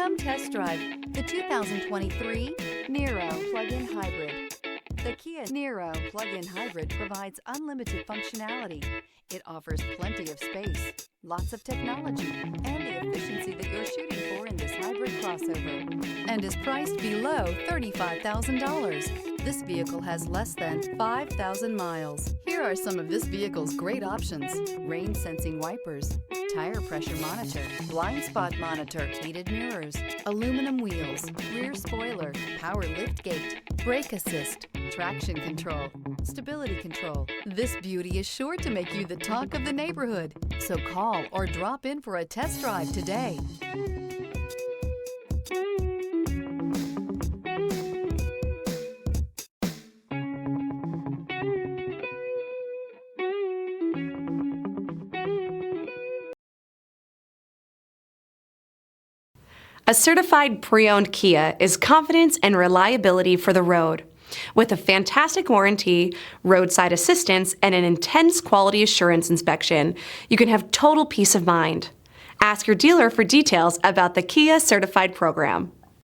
Come test drive the 2023 Niro plug-in hybrid. The Kia Niro plug-in hybrid provides unlimited functionality. It offers plenty of space, lots of technology, and the efficiency that you're shooting for in this hybrid crossover, and is priced below $35,000. This vehicle has less than 5,000 miles. Here are some of this vehicle's great options: rain sensing wipers, tire pressure monitor, blind spot monitor, heated mirrors, aluminum wheels, rear spoiler, power lift gate, brake assist, traction control, stability control. This beauty is sure to make you the talk of the neighborhood. So call or drop in for a test drive today. A certified pre-owned Kia is confidence and reliability for the road. With a fantastic warranty, roadside assistance, and an intense quality assurance inspection, you can have total peace of mind. Ask your dealer for details about the Kia Certified program.